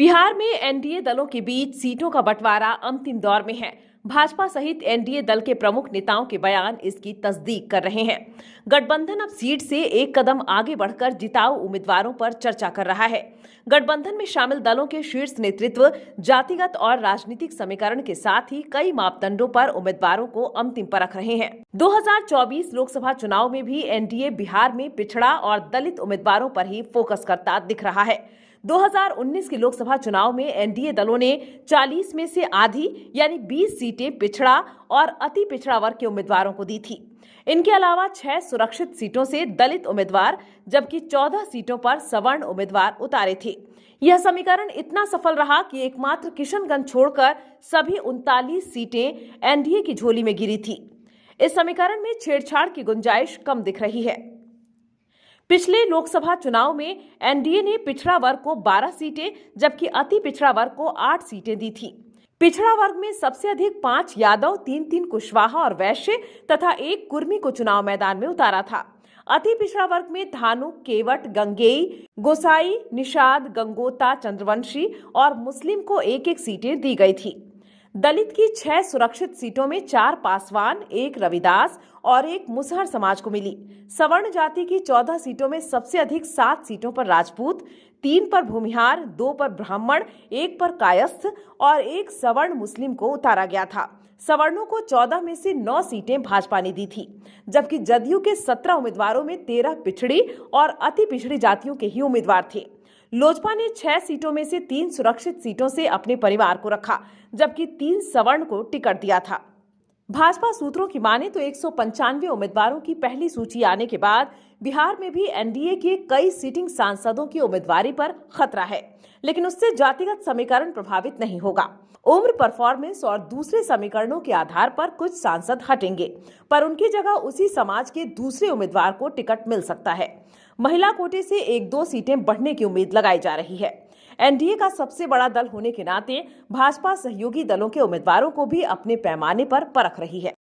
बिहार में एनडीए दलों के बीच सीटों का बंटवारा अंतिम दौर में है। भाजपा सहित एनडीए दल के प्रमुख नेताओं के बयान इसकी तस्दीक कर रहे हैं। गठबंधन अब सीट से एक कदम आगे बढ़कर जिताऊ उम्मीदवारों पर चर्चा कर रहा है। गठबंधन में शामिल दलों के शीर्ष नेतृत्व जातिगत और राजनीतिक समीकरण के साथ ही कई मापदंडों पर उम्मीदवारों को अंतिम परख रहे हैं। 2024 लोकसभा चुनाव में भी एनडीए बिहार में पिछड़ा और दलित उम्मीदवारों पर ही फोकस करता दिख रहा है। 2019 के लोकसभा चुनाव में एनडीए दलों ने 40 में से आधी यानी 20 सीटें पिछड़ा और अति पिछड़ा वर्ग के उम्मीदवारों को दी थी। इनके अलावा 6 सुरक्षित सीटों से दलित उम्मीदवार जबकि 14 सीटों पर सवर्ण उम्मीदवार उतारे थे। यह समीकरण इतना सफल रहा कि एकमात्र किशनगंज छोड़कर सभी 39 सीटें एनडीए की झोली में गिरी थी। इस समीकरण में छेड़छाड़ की गुंजाइश कम दिख रही है। पिछले लोकसभा चुनाव में एनडीए ने पिछड़ा वर्ग को 12 सीटें जबकि अति पिछड़ा वर्ग को 8 सीटें दी थी। पिछड़ा वर्ग में सबसे अधिक 5 यादव, 3 कुशवाहा और वैश्य तथा 1 कुर्मी को चुनाव मैदान में उतारा था। अति पिछड़ा वर्ग में धानुक, केवट, गंगेई, गोसाई, निषाद, गंगोता, चंद्रवंशी और मुस्लिम को 1-1 सीटें दी गई थी। दलित की 6 सुरक्षित सीटों में 4 पासवान, 1 रविदास और 1 मुसहर समाज को मिली। सवर्ण जाति की 14 सीटों में सबसे अधिक 7 सीटों पर राजपूत, 3 पर भूमिहार, 2 पर ब्राह्मण, 1 पर कायस्थ और 1 सवर्ण मुस्लिम को उतारा गया था। सवर्णों को 14 में से 9 सीटें भाजपा ने दी थी, जबकि जदयू के 17 उम्मीदवारों में 13 पिछड़ी और अति पिछड़ी जातियों के ही उम्मीदवार थे। लोजपा ने 6 सीटों में से 3 सुरक्षित सीटों से अपने परिवार को रखा, जबकि 3 सवर्ण को टिकट दिया था। भाजपा सूत्रों की माने तो 195 उम्मीदवारों की पहली सूची आने के बाद बिहार में भी एनडीए के कई सिटिंग सांसदों की उम्मीदवारी पर खतरा है, लेकिन उससे जातिगत समीकरण प्रभावित नहीं होगा। उम्र, परफॉर्मेंस और दूसरे समीकरणों के आधार पर कुछ सांसद हटेंगे, पर उनकी जगह उसी समाज के दूसरे उम्मीदवार को टिकट मिल सकता है। महिला कोटे से 1-2 सीटें बढ़ने की उम्मीद लगाई जा रही है। एनडीए का सबसे बड़ा दल होने के नाते भाजपा सहयोगी दलों के उम्मीदवारों को भी अपने पैमाने पर परख रही है।